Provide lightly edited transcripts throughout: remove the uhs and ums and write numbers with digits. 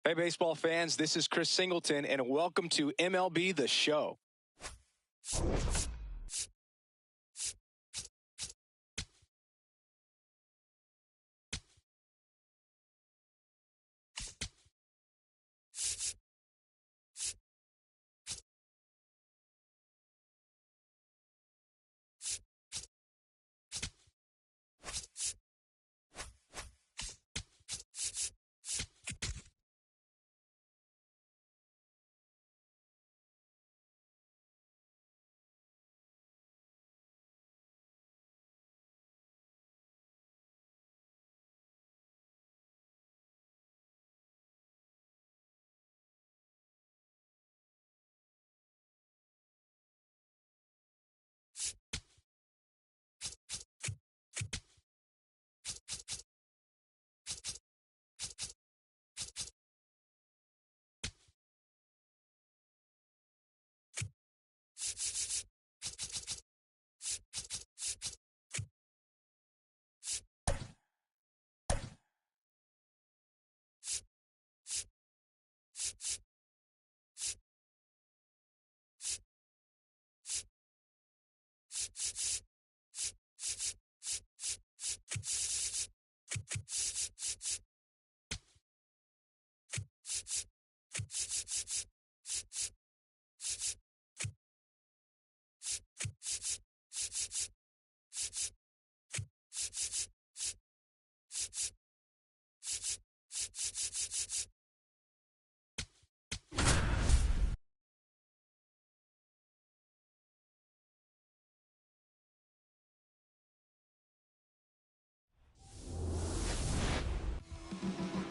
Hey, baseball fans, this is Chris Singleton, and welcome to MLB The Show.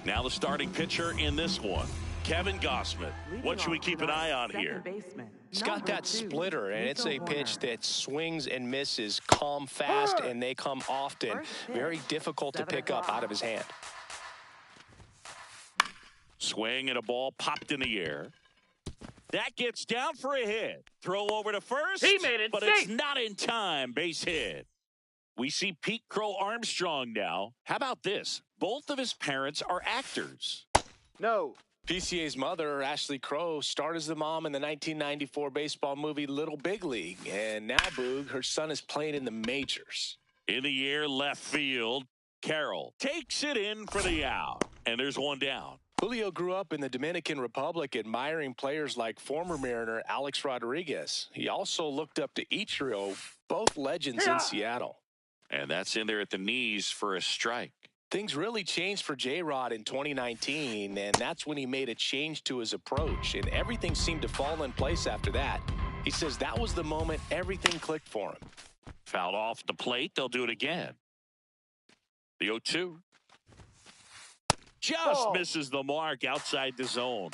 Now the starting pitcher in this one, Kevin Gausman. What should we keep an eye on here? He's got that splitter, and it's a pitch that swings and misses, come fast, and they come often. Very difficult to pick up out of his hand. Swing and a ball popped in the air. That gets down for a hit. Throw over to first. He made it but safe. It's not in time. Base hit. We see Pete Crow Armstrong now. How about this? Both of his parents are actors. No. PCA's mother, Ashley Crow, starred as the mom in the 1994 baseball movie Little Big League. And now, Boog, her son is playing in the majors. In the air, left field. Carroll takes it in for the out. And there's one down. Julio grew up in the Dominican Republic, admiring players like former Mariner Alex Rodriguez. He also looked up to Ichiro, both legends in Seattle. And that's in there at the knees for a strike. Things really changed for J-Rod in 2019, and that's when he made a change to his approach, and everything seemed to fall in place after that. He says that was the moment everything clicked for him. Fouled off the plate. They'll do it again. The 0-2. Just misses the mark outside the zone.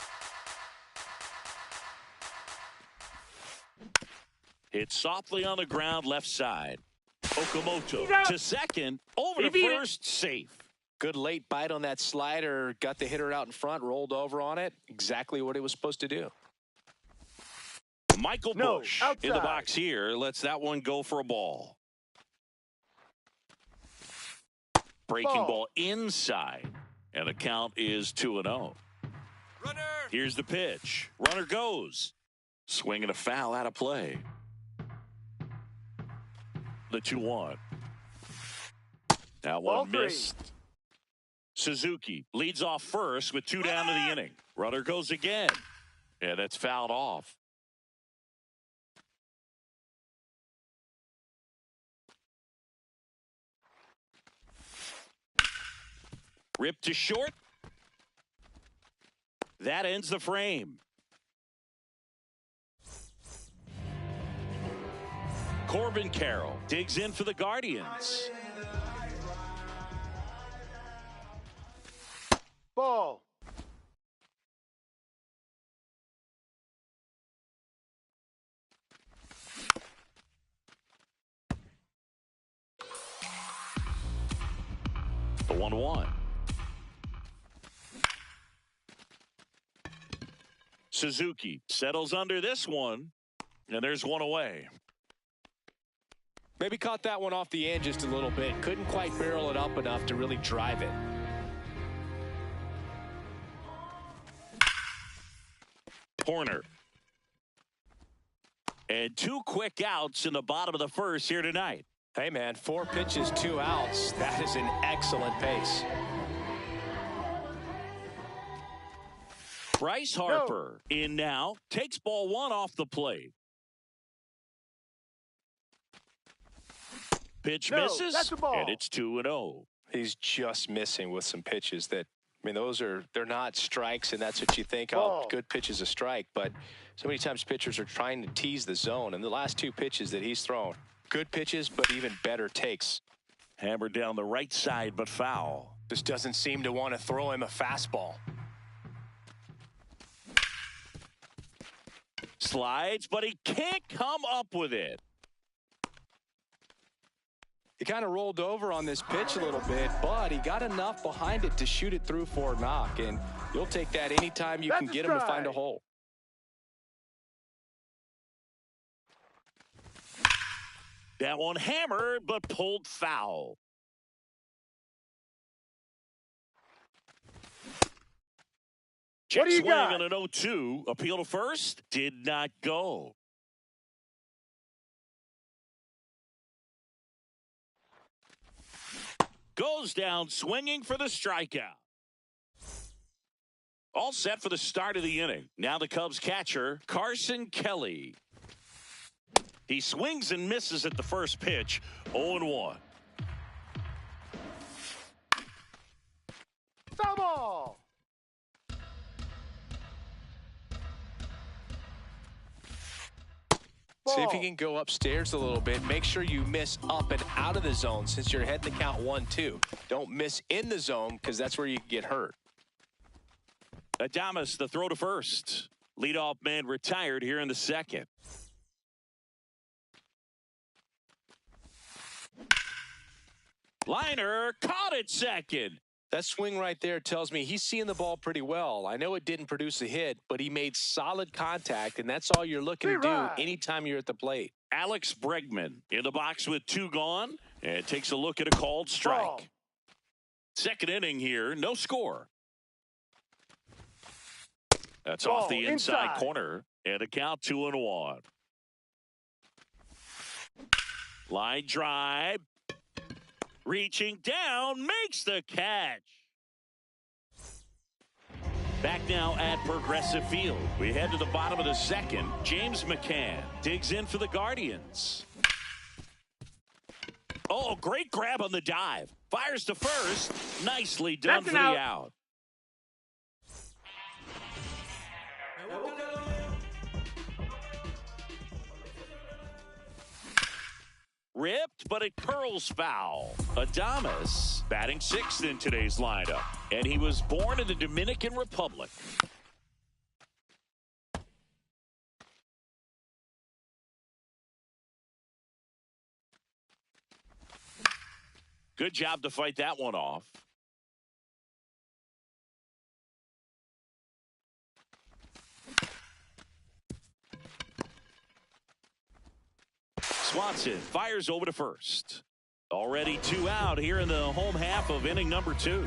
Hit softly on the ground left side. Okamoto to second, over to first, safe. Good late bite on that slider, got the hitter out in front, rolled over on it. Exactly what he was supposed to do. Michael Busch in the box here, lets that one go for a ball. Breaking ball inside, and the count is 2-0. Runner. Here's the pitch. Runner goes. Swing and a foul out of play. The 2-1. That one missed. Suzuki leads off first with 2 down to the inning. Runner goes again. And that's fouled off. Ripped to short. That ends the frame. Corbin Carroll digs in for the Guardians. Ball. The 1-1. Suzuki settles under this one, and there's one away. Maybe caught that one off the end just a little bit. Couldn't quite barrel it up enough to really drive it. Horner. And 2 quick outs in the bottom of the first here tonight. Hey, man, 4 pitches, 2 outs. That is an excellent pace. Bryce Harper in now. Takes ball 1 off the plate. Pitch misses, and it's 2-0. He's just missing with some pitches that, I mean, they're not strikes, and that's what you think, oh, good pitch is a strike. But so many times pitchers are trying to tease the zone, and the last 2 pitches that he's thrown, good pitches, but even better takes. Hammered down the right side, but foul. Just doesn't seem to want to throw him a fastball. Slides, but he can't come up with it. He kind of rolled over on this pitch a little bit, but he got enough behind it to shoot it through for a knock, and you'll take that anytime you can get him to find a hole. That one hammered, but pulled foul. Check swing on an 0-2. Appeal to first. Did not go. Goes down swinging for the strikeout. All set for the start of the inning. Now the Cubs catcher, Carson Kelly. He swings and misses at the first pitch. 0-1. Double. See if you can go upstairs a little bit. Make sure you miss up and out of the zone since you're heading the count 1-2. Don't miss in the zone because that's where you get hurt. Adames, the throw to first. Leadoff man retired here in the second. Liner caught it second. That swing right there tells me he's seeing the ball pretty well. I know it didn't produce a hit, but he made solid contact, and that's all you're looking to do anytime you're at the plate. Alex Bregman in the box with 2 gone, and takes a look at a called strike. Ball. Second inning here, no score. That's Ball off the inside inside corner, and a count 2-1. Line drive. Reaching down, makes the catch. Back now at Progressive Field. We head to the bottom of the second. James McCann digs in for the Guardians. Oh, great grab on the dive. Fires to first. Nicely done for the out. Ripped, but it curls foul. Adames batting 6th in today's lineup, and he was born in the Dominican Republic. Good job to fight that one off. Swanson fires over to first. Already 2 out here in the home half of inning number 2.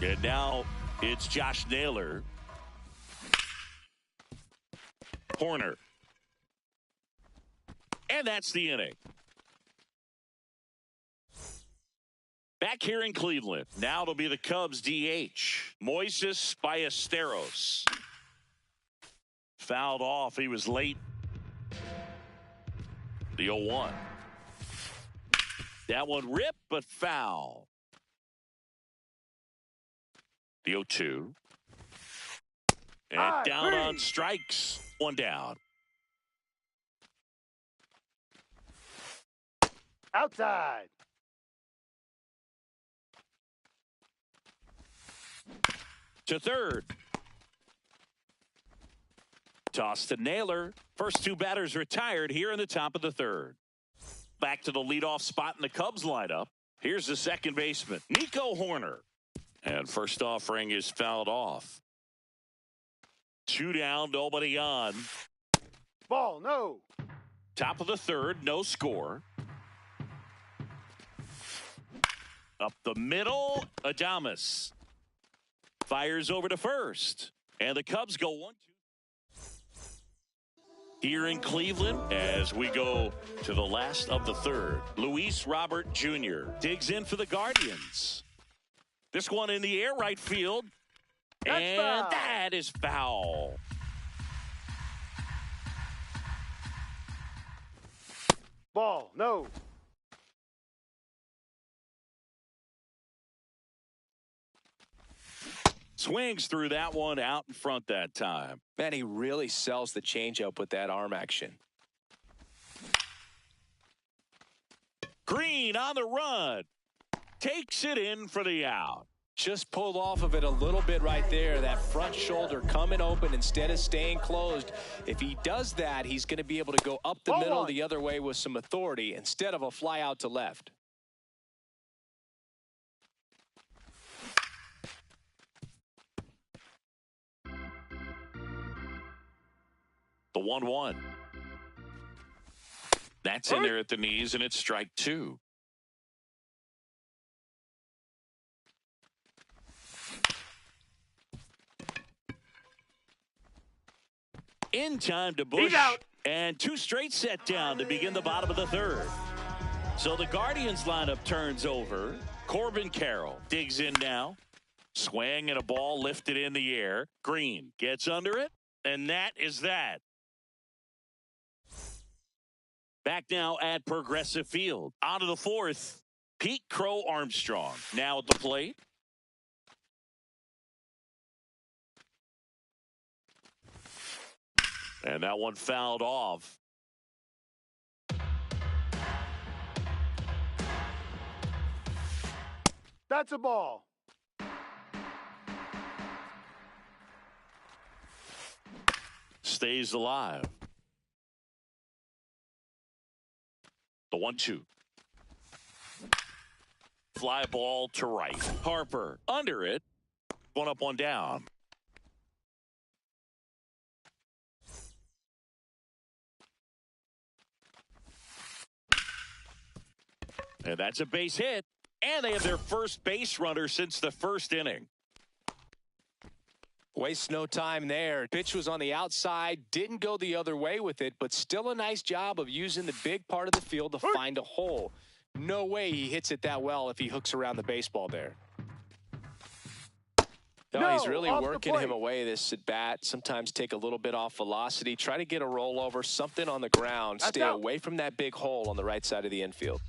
And now it's Josh Naylor. Horner. And that's the inning. Back here in Cleveland. Now it'll be the Cubs DH. Moises Ballesteros. Fouled off. He was late. The 0-1. That one ripped, but foul. The 0-2. And down on strikes. 1 down. Outside. To third. Toss to Naylor. First 2 batters retired here in the top of the third. Back to the leadoff spot in the Cubs lineup. Here's the second baseman, Nico Horner. And first offering is fouled off. 2 down, nobody on. Ball, no. Top of the third, no score. Up the middle, Adames. Fires over to first. And the Cubs go 1-2. here in Cleveland as we go to the last of the third. Luis Robert Jr. digs in for the Guardians. This one in the air right field. That's and foul. that is foul. Ball, no. Swings through that one out in front that time. Man, he really sells the changeup with that arm action. Green on the run. Takes it in for the out. Just pulled off of it a little bit right there. That front shoulder coming open instead of staying closed. If he does that, he's going to be able to go up the Ball middle one. the other way with some authority instead of a fly out to left. The 1-1. That's in there at the knees, and it's strike two. In time to Bush. He's out. And two straight set down to begin the bottom of the third. So the Guardians lineup turns over. Corbin Carroll digs in now. Swing and a ball lifted in the air. Green gets under it, and that is that. Back now at Progressive Field. On to the fourth. Pete Crow Armstrong now at the plate. And that one fouled off. That's a ball. Stays alive. The 1-2. Fly ball to right. Harper under it. One up, one down. And that's a base hit. And they have their first base runner since the first inning. Waste no time there. Pitch was on the outside, didn't go the other way with it, but still a nice job of using the big part of the field to find a hole. No way he hits it that well if he hooks around the baseball there. No, he's really off the working plate. him away this at bat. Sometimes take a little bit off velocity, try to get a rollover, something on the ground. That's Stay out. away from that big hole on the right side of the infield.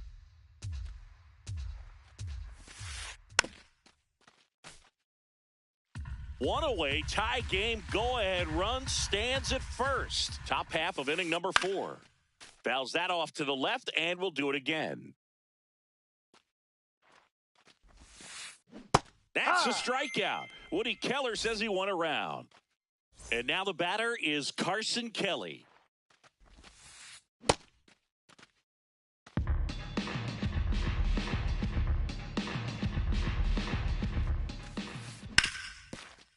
One away, tie game, go-ahead run stands at first. Top half of inning number 4. Fouls that off to the left, and we'll do it again. That's a strikeout. Woody Keller says he won a round. And now the batter is Carson Kelly.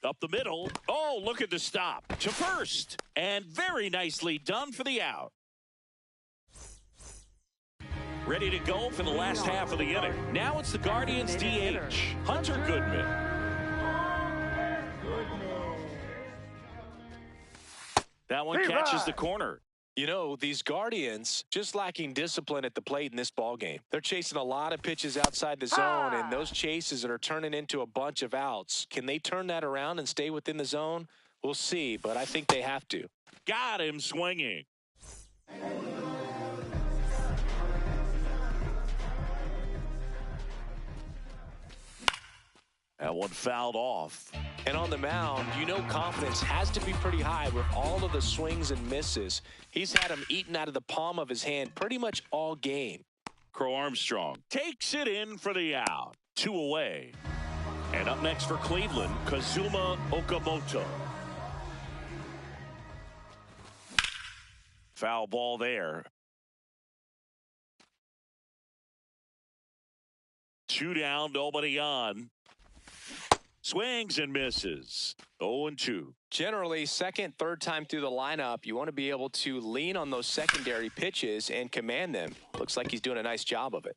Up the middle. Oh, look at the stop. To first. And very nicely done for the out. Ready to go for the last half of the inning. Now it's the Guardians DH, Hunter Goodman. That one catches the corner. You know, these Guardians just lacking discipline at the plate in this ball game. They're chasing a lot of pitches outside the zone, and those chases are turning into a bunch of outs. Can they turn that around and stay within the zone? We'll see, but I think they have to. Got him swinging. That one fouled off. And on the mound, you know confidence has to be pretty high with all of the swings and misses. He's had them eaten out of the palm of his hand pretty much all game. Crow Armstrong takes it in for the out. 2 away. And up next for Cleveland, Kazuma Okamoto. Foul ball there. 2 down, nobody on. Swings and misses. 0-2. Generally, second, third time through the lineup, you want to be able to lean on those secondary pitches and command them. Looks like he's doing a nice job of it.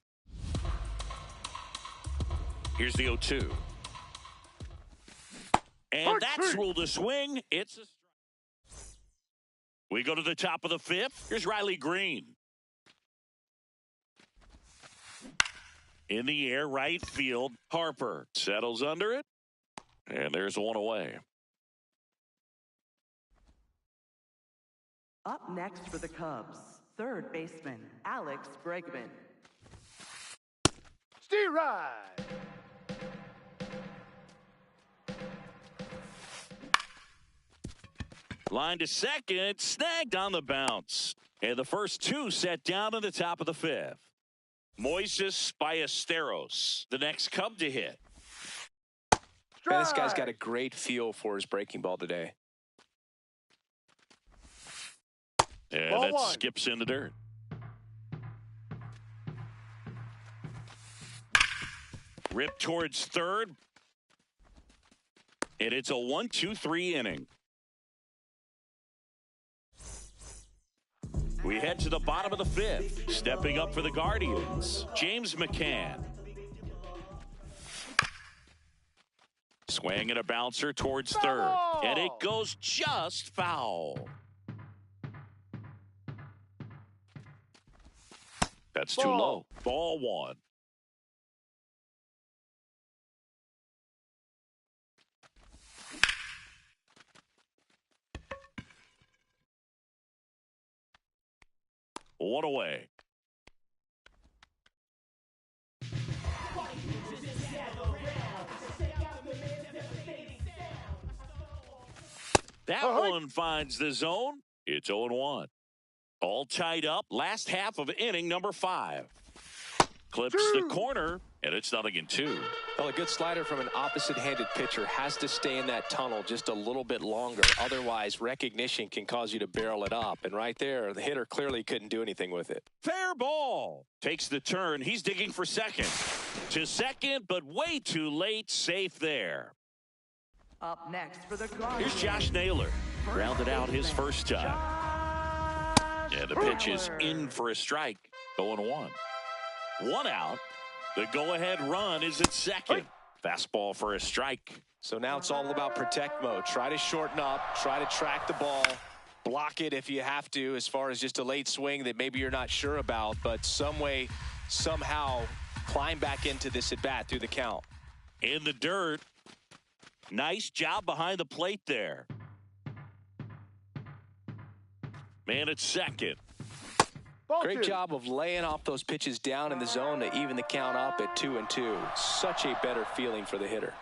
Here's the 0-2. And that's ruled a swing. It's a strike. We go to the top of the fifth. Here's Riley Green. In the air, right field. Harper settles under it. And there's one away. Up next for the Cubs, third baseman Alex Bregman. Steve Ride. Line to second, snagged on the bounce. And the first two set down in the top of the fifth. Moises Ballesteros, the next Cub to hit. Man, this guy's got a great feel for his breaking ball today. And Ball that one. skips in the dirt. Rip towards third. And it's a 1-2-3 inning. We head to the bottom of the fifth. Stepping up for the Guardians, James McCann. Swinging a bouncer towards third. Foul! And it goes just foul. That's too Ball. low. Ball one. One away. That one finds the zone. It's 0-1. All tied up. Last half of inning number 5. Clips the corner, and it's 0-2. Well, a good slider from an opposite-handed pitcher has to stay in that tunnel just a little bit longer. Otherwise, recognition can cause you to barrel it up. And right there, the hitter clearly couldn't do anything with it. Fair ball. Takes the turn. He's digging for second. To second, but way too late. Safe there. Up next for the Guardians. Here's Josh Naylor. Grounded out his first time. And the pitch is in for a strike. 0-1. One out. The go-ahead run is at second. Fastball for a strike. So now it's all about protect mode. Try to shorten up. Try to track the ball. Block it if you have to, as far as just a late swing that maybe you're not sure about. But some way, somehow, climb back into this at-bat through the count. In the dirt. Nice job behind the plate there. Man at second. Great job of laying off those pitches down in the zone to even the count up at 2-2. Such a better feeling for the hitter.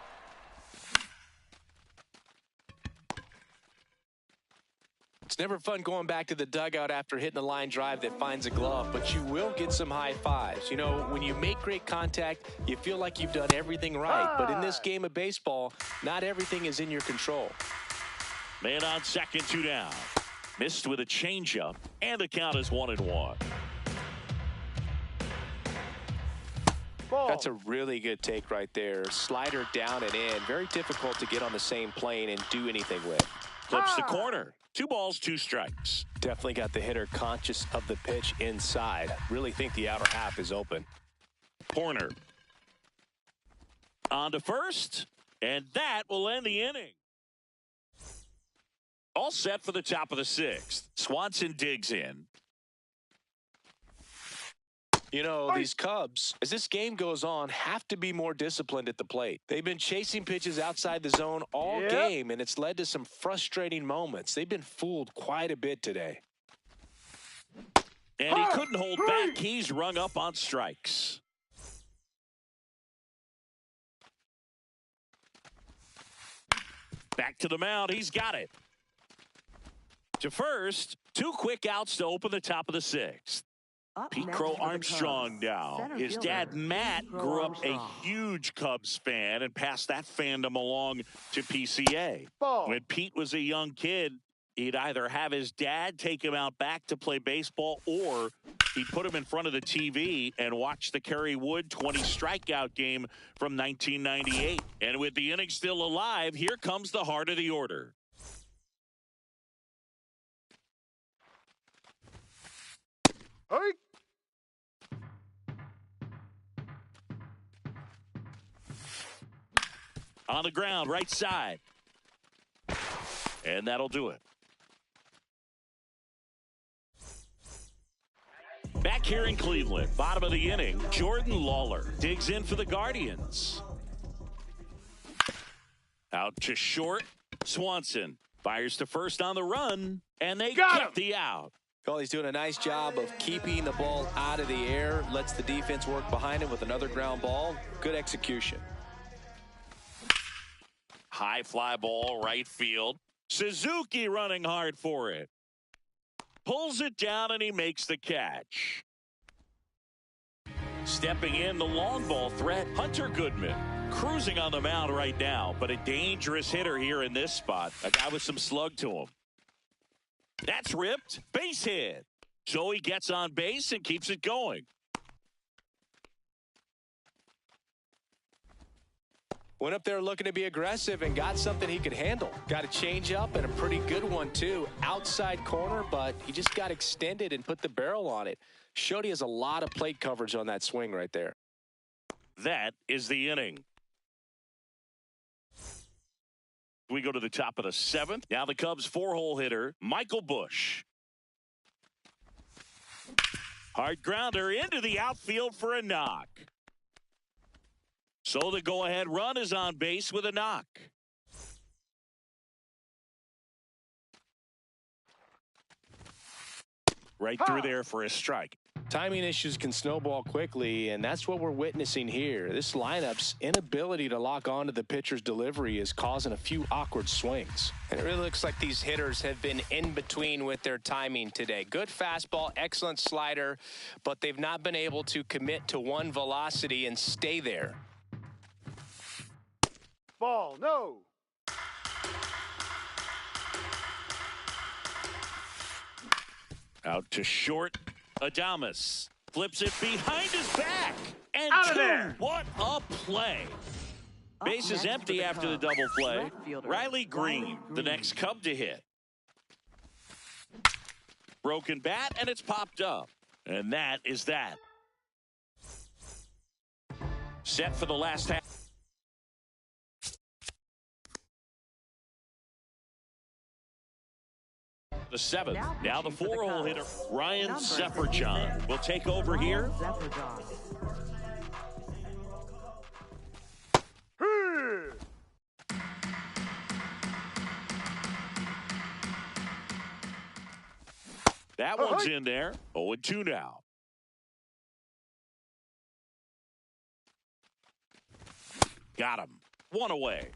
It's never fun going back to the dugout after hitting a line drive that finds a glove, but you will get some high fives. You know, when you make great contact, you feel like you've done everything right. But in this game of baseball, not everything is in your control. Man on second, 2 down. Missed with a changeup, and the count is 1-1. That's a really good take right there. Slider down and in. Very difficult to get on the same plane and do anything with. Clips the corner. 2 balls, 2 strikes. Definitely got the hitter conscious of the pitch inside. Really think the outer half is open. Corner. On to first, and that will end the inning. All set for the top of the 6th. Swanson digs in. You know, these Cubs, as this game goes on, have to be more disciplined at the plate. They've been chasing pitches outside the zone all game, and it's led to some frustrating moments. They've been fooled quite a bit today. And he couldn't hold back. He's rung up on strikes. Back to the mound. He's got it. To first, 2 quick outs to open the top of the 6th. Pete Crow Armstrong now. His dad, Matt, grew up a huge Cubs fan and passed that fandom along to PCA. When Pete was a young kid, he'd either have his dad take him out back to play baseball, or he'd put him in front of the TV and watch the Kerry Wood 20 strikeout game from 1998. And with the inning still alive, here comes the heart of the order. On the ground, right side. And that'll do it. Back here in Cleveland, bottom of the inning, Jordan Lawler digs in for the Guardians. Out to short, Swanson fires to first on the run, and they get the out. Well, he's doing a nice job of keeping the ball out of the air, lets the defense work behind him with another ground ball. Good execution. High fly ball, right field. Suzuki running hard for it. Pulls it down, and he makes the catch. Stepping in, the long ball threat, Hunter Goodman. Cruising on the mound right now, but a dangerous hitter here in this spot. A guy with some slug to him. That's ripped. Base hit. So he gets on base and keeps it going. Went up there looking to be aggressive and got something he could handle. Got a changeup and a pretty good one, too. Outside corner, but he just got extended and put the barrel on it. Showed he has a lot of plate coverage on that swing right there. That is the inning. We go to the top of the 7th. Now the Cubs' 4-hole hitter, Michael Busch. Hard grounder into the outfield for a knock. So the go-ahead run is on base with a knock. Right through there for a strike. Timing issues can snowball quickly, and that's what we're witnessing here. This lineup's inability to lock onto the pitcher's delivery is causing a few awkward swings. And it really looks like these hitters have been in between with their timing today. Good fastball, excellent slider, but they've not been able to commit to one velocity and stay there. Ball, no. Out to short. Adames flips it behind his back. And out of there. What a play. Base is empty after the double play. Riley Green, the next Cub to hit. Broken bat, and it's popped up. And that is that. Set for the last half. The 7th. Now the 4-hole hitter, Ryan Zephyrdjian, will take over here. That one's in there. 0-2 now. Got him. One away.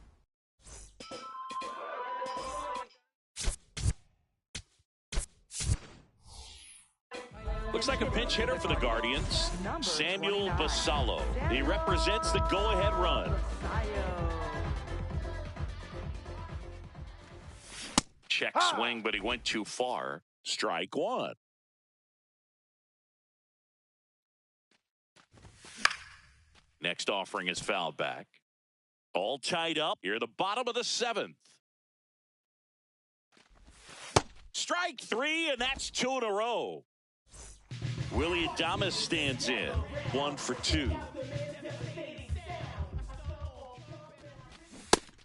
Looks like a pinch hitter for the Guardians, Samuel Basallo. He represents the go-ahead run. Check swing, but he went too far. Strike one. Next offering is fouled back. All tied up here at the bottom of the 7th. Strike 3, and that's 2 in a row. Willy Adames stands in. 1 for 2.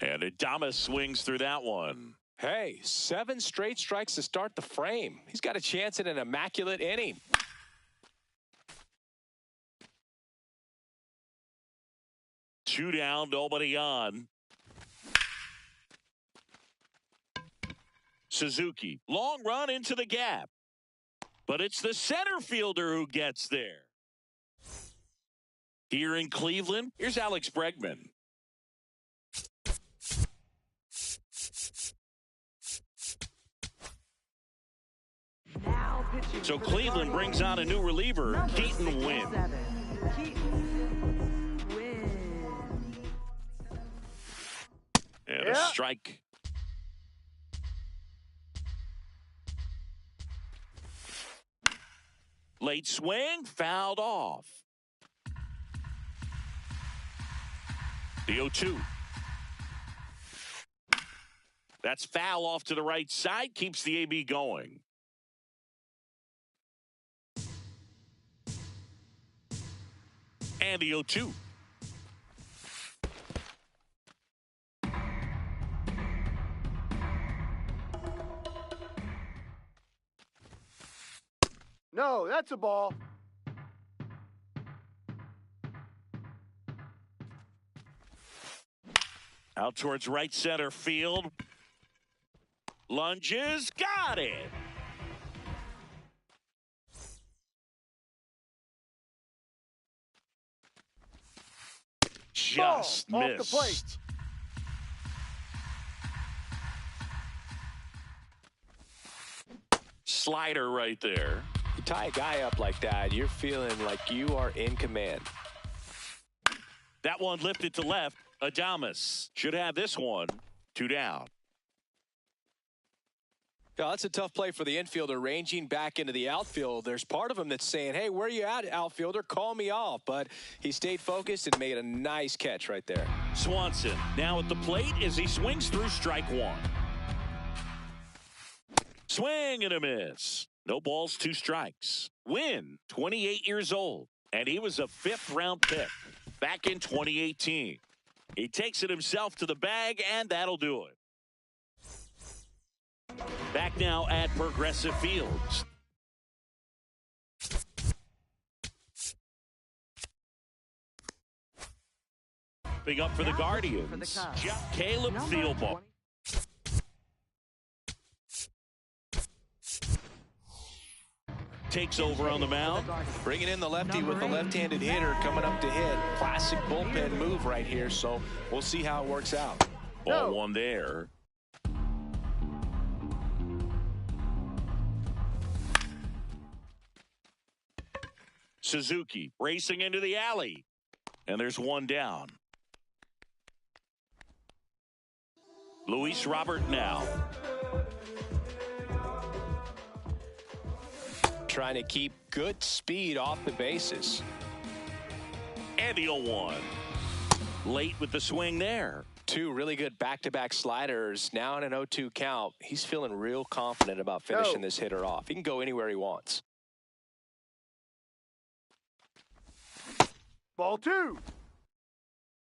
And Adames swings through that one. Hey, 7 straight strikes to start the frame. He's got a chance at an immaculate inning. Two down, nobody on. Suzuki, long run into the gap. But it's the center fielder who gets there. Here in Cleveland, here's Alex Bregman. So Cleveland brings out a new reliever, Keaton Winn. And a strike. Late swing, fouled off. The 0-2. That's foul off to the right side, keeps the AB going. And the 0-2. No, that's a ball. Out towards right center field. Lunges, got it. Just Ball, missed. off the plate. Slider right there. You tie a guy up like that, you're feeling like you are in command. That one lifted to left. Adames should have this one. 2 down. Yeah, that's a tough play for the infielder, ranging back into the outfield. There's part of him that's saying, hey, where are you at, outfielder? Call me off. But he stayed focused and made a nice catch right there. Swanson now at the plate as he swings through strike 1. Swing and a miss. No balls, 2 strikes. Wynn, 28 years old, and he was a 5th-round pick back in 2018. He takes it himself to the bag, and that'll do it. Back now at Progressive Fields. Big up for the Guardians. Caleb Thielbar. Takes over on the mound. Bringing in the lefty with the left-handed hitter coming up to hit. Classic bullpen move right here, so we'll see how it works out. Ball 1 there. Suzuki racing into the alley. And there's 1 down. Luis Robert now. Trying to keep good speed off the bases. And the 0-1. Late with the swing there. 2 really good back-to-back sliders. Now in an 0-2 count. He's feeling real confident about finishing this hitter off. He can go anywhere he wants. Ball 2.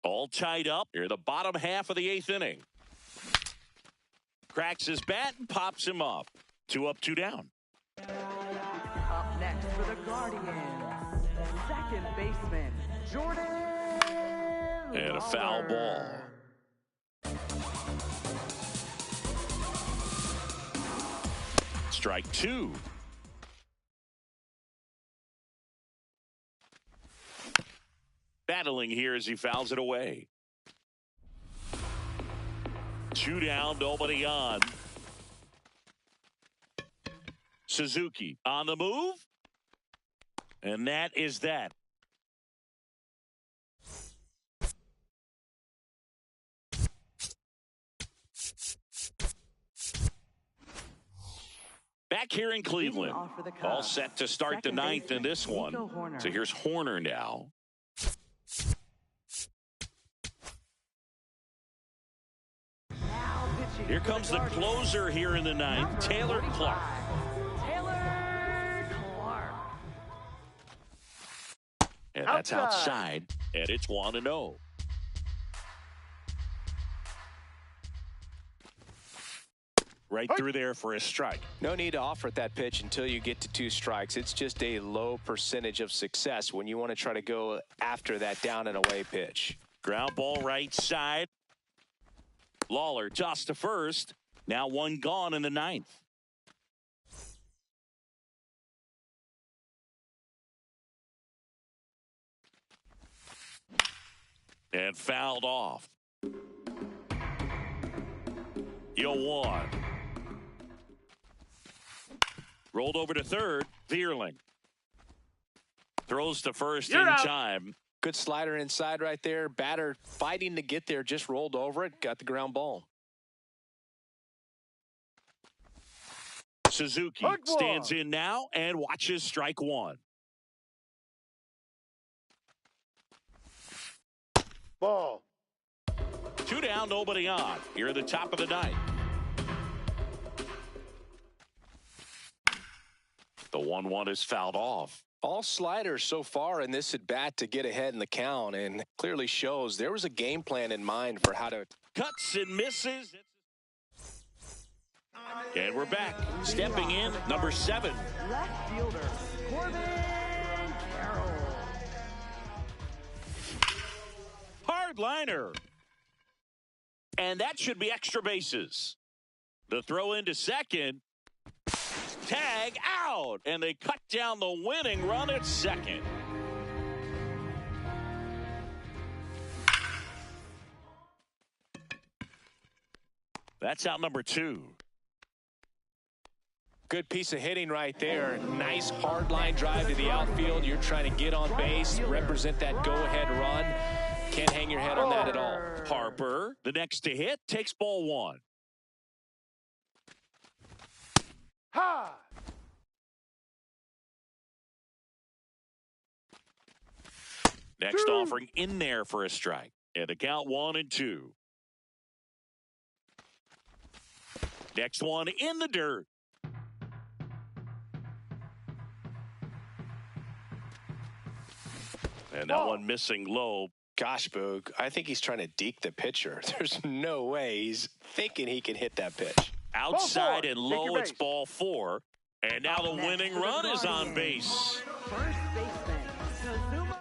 All tied up here, the bottom half of the 8th inning. Cracks his bat and pops him up. 2 up, 2 down. Up next for the Guardians, second baseman, Jordan And a foul ball. Strike 2. Battling here as he fouls it away. 2 down, nobody on. Suzuki on the move. And that is that. Back here in Cleveland. All set to start the 9th in this one. So here's Horner now. Here comes the closer here in the 9th, Taylor Clark. And that's outside, and it's 1-0. Right through there for a strike. No need to offer at that pitch until you get to 2 strikes. It's just a low percentage of success when you want to try to go after that down and away pitch. Ground ball right side. Lawler tossed to first. Now 1 gone in the 9th. And fouled off. 0-1. Rolled over to third. Vierling throws to first in time. Good slider inside right there. Batter fighting to get there. Just rolled over it. Got the ground ball. Suzuki stands in now and watches strike 1. Ball. 2 down, nobody on. Here at the top of the 9th. The 1-1 is fouled off. All sliders so far in this at bat to get ahead in the count, and clearly shows there was a game plan in mind for how to. Cuts and misses. And we're back. Stepping in, number 7. left fielder, Corbin Carroll. Hard liner. And that should be extra bases. The throw into second. Tag out. And they cut down the winning run at second. That's out number 2. Good piece of hitting right there. Nice hard line drive to the outfield. You're trying to get on base, represent that go-ahead run. Can't hang your head on that at all. Harper, the next to hit, takes ball 1. Ha! Next offering in there for a strike. And a count 1 and 2. Next one in the dirt. And that one missing low. Gosh, Boog, I think he's trying to deke the pitcher. There's no way he's thinking he can hit that pitch. Outside and low, it's ball 4. And now the winning run is on base. First baseman, Kazuma.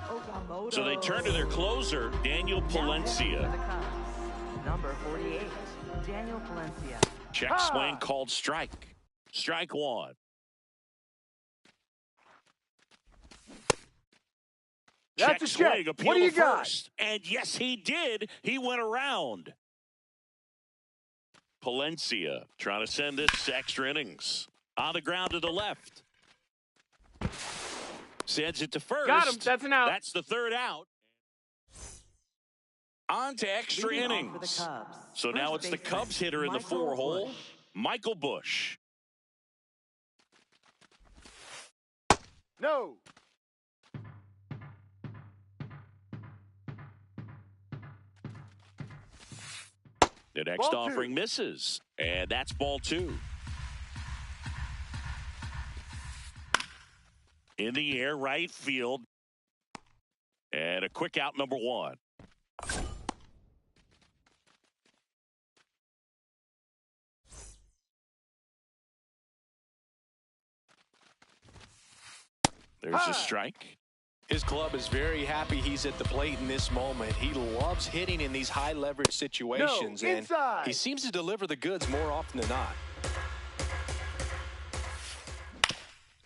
Okamoto. So they turn to their closer, Daniel Palencia. Number 48, Daniel Palencia. Check swing called strike. Strike 1. That's a check. Swing, appeal What do you to got? first. And yes, he did. He went around. Palencia trying to send this extra innings. On the ground to the left. Sends it to first. Got him. That's an out. That's the third out. On to extra Leading off innings. for the Cubs. So now First it's the baseman, Cubs hitter in the Michael 4-hole, Busch. Michael Busch. No. The next Ball 2. offering misses, and that's ball 2. In the air, right field. And a quick out, number 1. There's a strike. His club is very happy he's at the plate in this moment. He loves hitting in these high leverage situations, and inside. he seems to deliver the goods more often than not.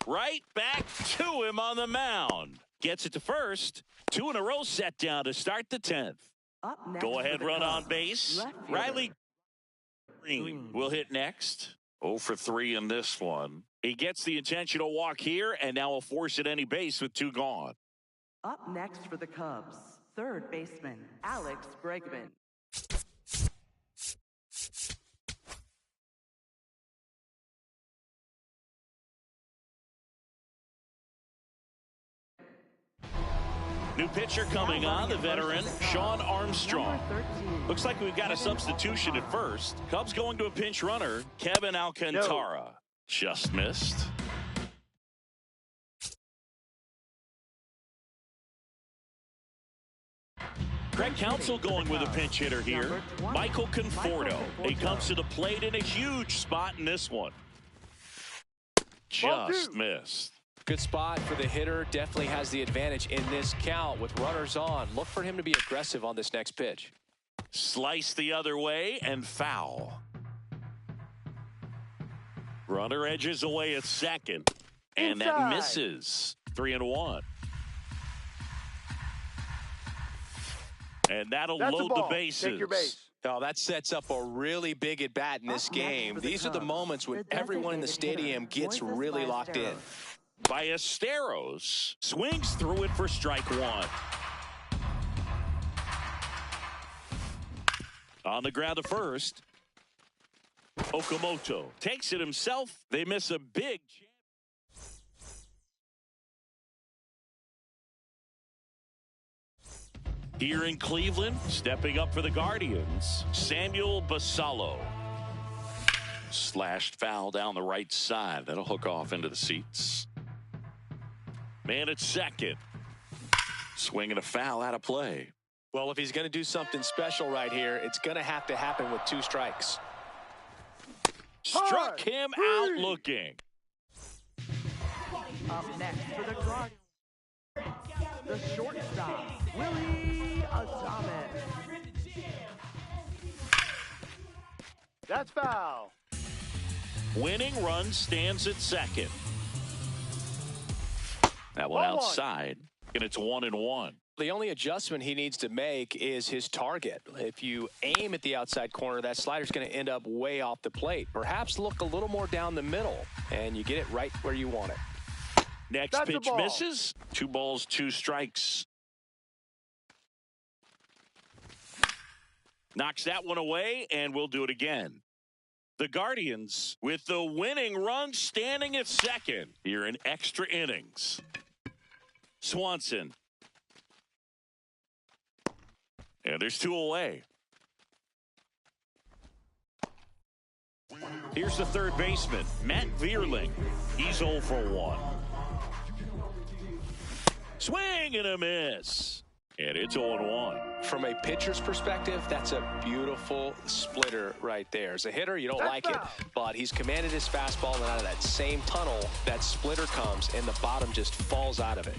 Right back to him on the mound. Gets it to first. 2 in a row set down to start the 10th. Up next Go for ahead, the run on Cubs, base. left fielder. Riley Green will hit next. 0 for 3 in this one. He gets the intentional walk here, and now will force at any base with 2 gone. Up next for the Cubs, third baseman, Alex Bregman. New pitcher coming on, the veteran, Sean Armstrong. Number 13. Looks like we've got a substitution at first. Cubs going to a pinch runner, Kevin Alcantara. Just missed. Craig Counsell going with a pinch hitter here. Michael Conforto. He comes to the plate in a huge spot in this one. Just missed. Good spot for the hitter. Definitely has the advantage in this count with runners on. Look for him to be aggressive on this next pitch. Slice the other way and foul. Runner edges away at second. And that Inside. misses. 3-1. And that'll That's a load the ball. bases. Take your base. Oh, that sets up a really big at bat in this Up next game. for the These are the Cubs, moments when the everyone in the designated stadium hitter, gets Moises really locked in. Ballesteros swings through it for strike 1. On the ground to first. Okamoto takes it himself. They miss a big chance. Here in Cleveland, stepping up for the Guardians, Samuel Basallo. Slashed foul down the right side. That'll hook off into the seats. Man at second. Swinging a foul out of play. Well, if he's going to do something special right here, it's going to have to happen with 2 strikes. Struck him out looking. Up next for the Guardians. the shortstop, Willie Adames. That's foul. Winning run stands at second. That one Ball outside, and it's 1-1. The only adjustment he needs to make is his target. If you aim at the outside corner, that slider's going to end up way off the plate. Perhaps look a little more down the middle, and you get it right where you want it. Next That's pitch misses. 2 balls, 2 strikes. Knocks that one away, and we'll do it again. The Guardians with the winning run standing at second here in extra innings. Swanson. And there's 2 away. Here's the third baseman, Matt Vierling. He's 0 for 1. Swing and a miss. And it's 0-1. From a pitcher's perspective, that's a beautiful splitter right there. As a hitter, you don't like it, but he's commanded his fastball, and out of that same tunnel, that splitter comes, and the bottom just falls out of it.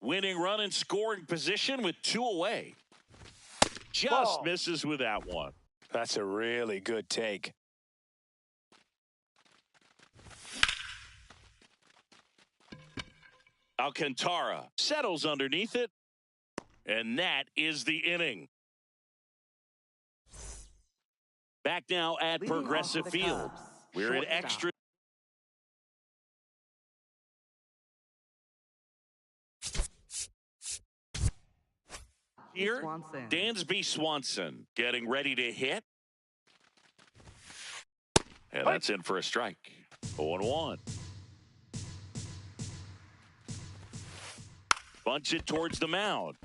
Winning run in scoring position with 2 away. Just misses with that one. That's a really good take. Alcantara settles underneath it, and that is the inning. Back now at Leading Progressive off for the Field. Cubs, We're in shortstop. extra. Here, Swanson. Dansby Swanson getting ready to hit. And that's in for a strike. 0-1. Bunch it towards the mound.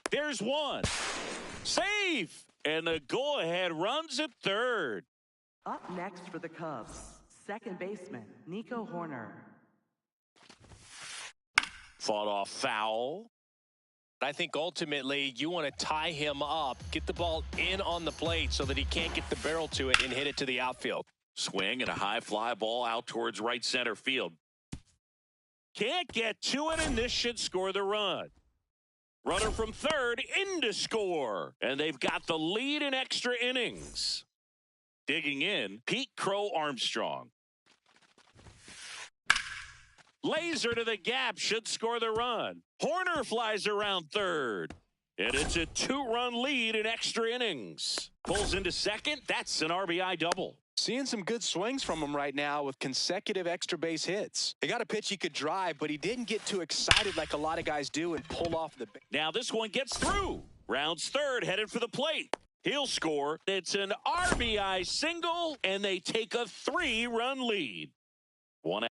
There's one. Safe. And the go-ahead runs at third. Up next for the Cubs, second baseman, Nico Horner. Fought off foul. I think ultimately you want to tie him up, get the ball in on the plate so that he can't get the barrel to it and hit it to the outfield. Swing and a high fly ball out towards right center field. Can't get to it, and this should score the run. Runner from third in to score. And they've got the lead in extra innings. Digging in, Pete Crow Armstrong. Laser to the gap should score the run. Horner flies around third. And it's a 2-run lead in extra innings. Pulls into second. That's an RBI double. Seeing some good swings from him right now with consecutive extra base hits. He got a pitch he could drive, but he didn't get too excited like a lot of guys do and pull off the base. Now this one gets through. Rounds third, headed for the plate. He'll score. It's an RBI single, and they take a 3-run lead. One out.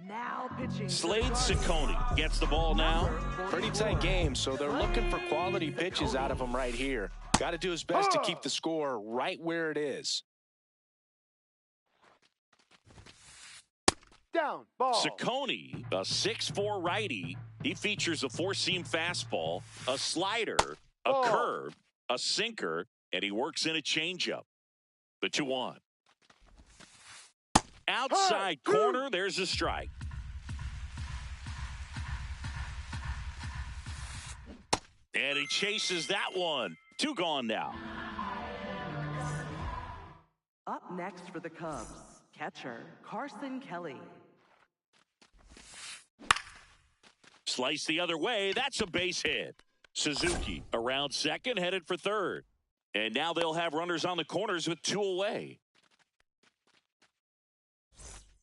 Now pitching. Slade Ciccone gets the ball now. Pretty tight game, so they're looking for quality pitches out of him right here. Got to do his best to keep the score right where it is. Down, ball. Ciccone, a 6'4" righty. He features a 4-seam fastball, a slider, a curve, a sinker, and he works in a changeup. The 2-1. Outside corner, there's a strike. And he chases that one. 2 gone now. Up next for the Cubs, catcher Carson Kelly. Slice the other way. That's a base hit. Suzuki around second, headed for third. And now they'll have runners on the corners with 2 away.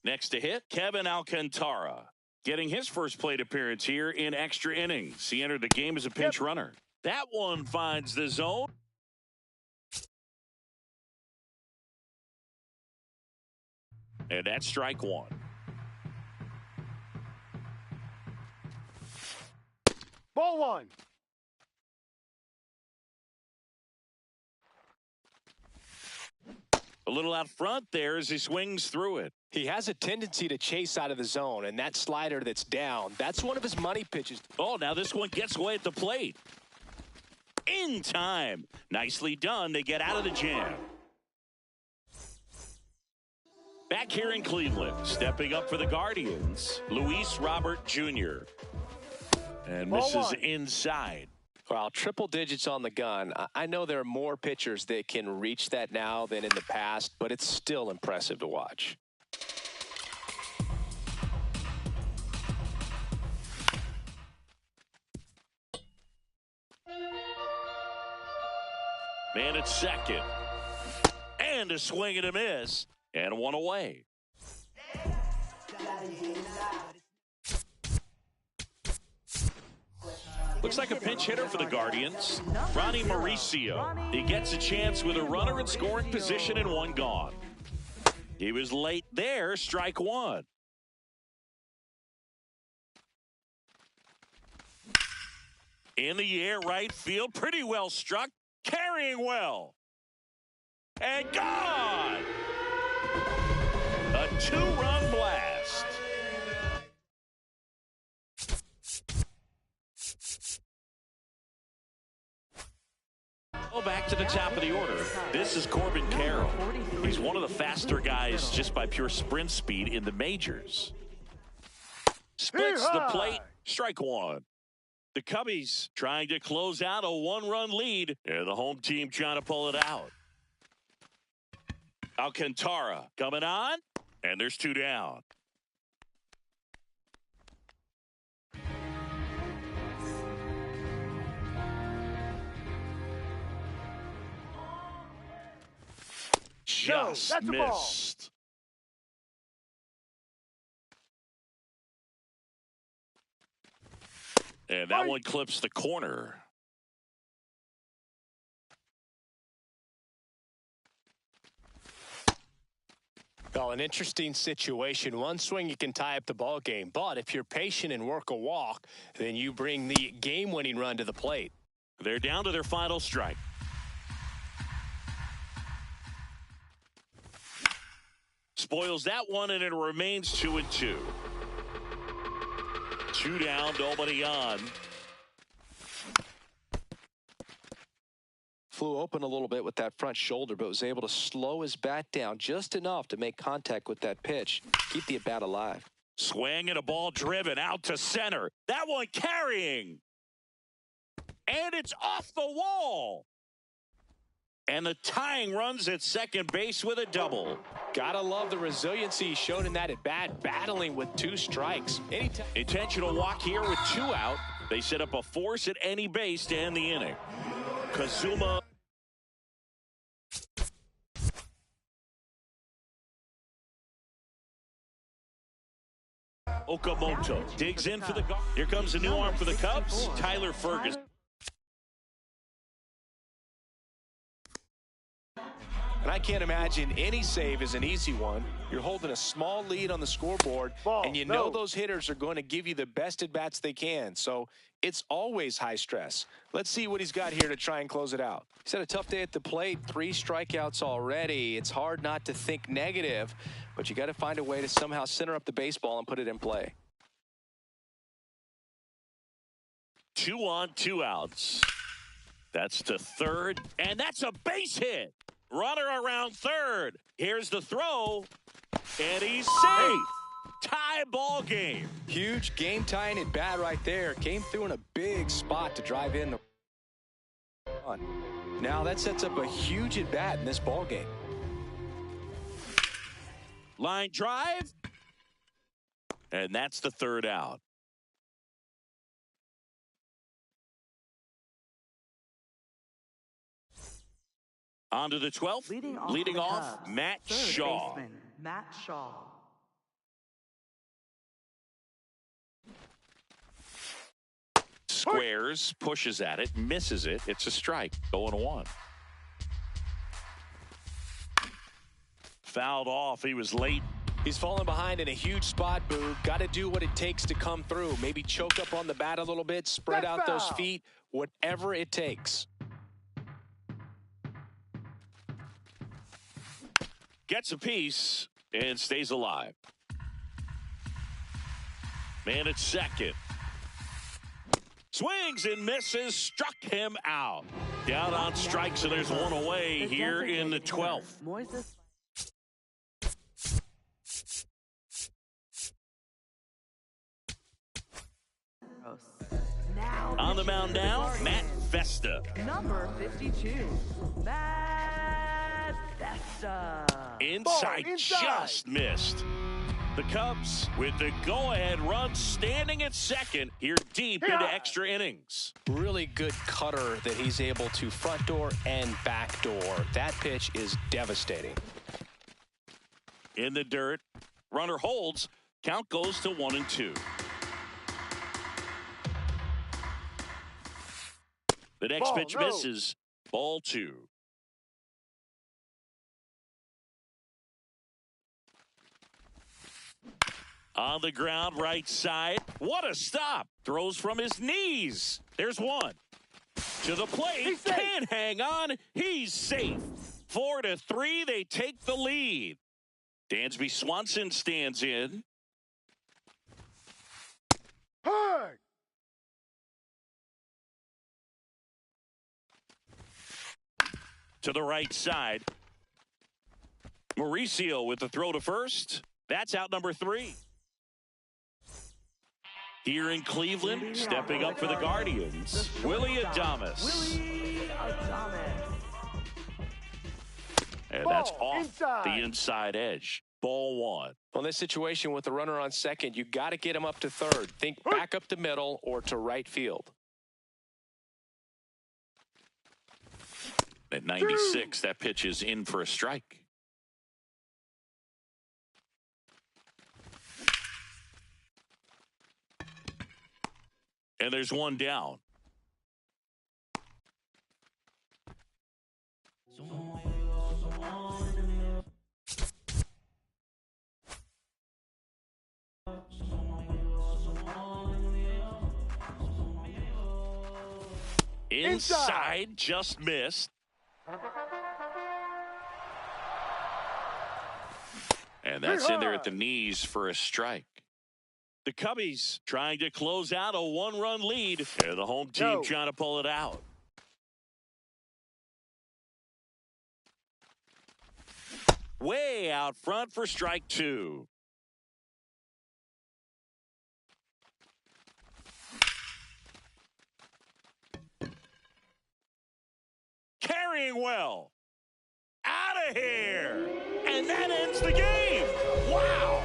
Next to hit, Kevin Alcantara. Getting his first plate appearance here in extra innings. He entered the game as a pinch runner. That one finds the zone. And that's strike 1. Ball 1. A little out front there as he swings through it. He has a tendency to chase out of the zone, and that slider that's down, that's one of his money pitches. Oh, now this one gets away at the plate. In time. Nicely done. They get out of the jam. Back here in Cleveland, stepping up for the Guardians, Luis Robert Jr. And misses inside. Well, triple digits on the gun. I know there are more pitchers that can reach that now than in the past, but it's still impressive to watch. Man at second. And a swing and a miss. And one away. Looks like a pinch hitter for the Guardians. Ronnie Mauricio. He gets a chance with a runner in scoring position and one gone. He was late there, strike one. In the air, right field, pretty well struck, carrying well. And gone! A two-run blast. Back to the top of the order. This is Corbin Carroll. He's one of the faster guys just by pure sprint speed in the majors. Splits the plate, strike one. The Cubbies trying to close out a one-run lead, and the home team trying to pull it out. Alcantara coming on, and there's two down. Just missed. And that one clips the corner. Well, an interesting situation. One swing, you can tie up the ball game. But if you're patient and work a walk, then you bring the game-winning run to the plate. They're down to their final strike. Spoils that one, and it remains 2-2. Two down, nobody on. Flew open a little bit with that front shoulder, but was able to slow his bat down just enough to make contact with that pitch. Keep the at-bat alive. Swing and a ball driven out to center. That one carrying. And it's off the wall. And the tying runs at second base with a double. Gotta love the resiliency shown in that at-bat, battling with two strikes. Anytime. Intentional walk here with two out. They set up a force at any base to end the inning. Kazuma. Okamoto digs in for the guard. Here comes a new arm for the Cubs, Tyler Ferguson. And I can't imagine any save is an easy one. You're holding a small lead on the scoreboard, and you know those hitters are going to give you the best at-bats they can. So it's always high stress. Let's see what he's got here to try and close it out. He's had a tough day at the plate, 3 strikeouts already. It's hard not to think negative, but you got to find a way to somehow center up the baseball and put it in play. 2 on, 2 outs. That's to third, and that's a base hit. Runner around third. Here's the throw, and he's safe. Tie ball game. Huge game tying at bat right there. Came through in a big spot to drive in. Now that sets up a huge at bat in this ball game. Line drive, and that's the third out. On to the 12th. Leading off Cubs, Matt third Shaw. Baseman, Matt Shaw. Squares, pushes at it, misses it. It's a strike. 0-1. Fouled off. He was late. He's falling behind in a huge spot, Boog. Got to do what it takes to come through. Maybe choke up on the bat a little bit, spread out those feet, whatever it takes. Gets a piece, and stays alive. Man at second. Swings and misses, struck him out. Down on strikes, and there's one away here in the 12th. Moises. Now On the mound now, Matt Vesta. number 52, Matt Vesta. Inside, inside. just missed. The Cubs with the go-ahead run standing at second here deep into extra innings. Really good cutter that he's able to front door and back door. That pitch is devastating. In the dirt, runner holds, count goes to 1-2. The next Ball, pitch no. misses, ball 2. On the ground, right side. What a stop. Throws from his knees. There's one. To the plate. Can't hang on. He's safe. 4-3. They take the lead. Dansby Swanson stands in. Hard. To the right side. Mauricio with the throw to first. That's out number 3. Here in Cleveland, stepping up for the Guardians, Willy Adames. Willy Adames. And that's Ball off inside. the inside edge. Ball 1. Well, in this situation with the runner on second, you got to get him up to third. Think back up the middle or to right field. At 96, that pitch is in for a strike. And there's one down. Inside, just missed. And that's in there at the knees for a strike. The Cubbies trying to close out a 1-run lead, and the home team trying to pull it out. Way out front for strike 2. Carrying well. Out of here. And that ends the game. Wow.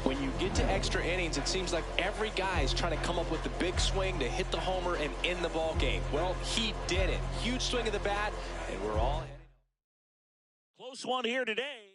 When you get to extra innings, it seems like every guy is trying to come up with the big swing to hit the homer and end the ball game. Well, he did it. Huge swing of the bat, and we're all heading. Close one here today.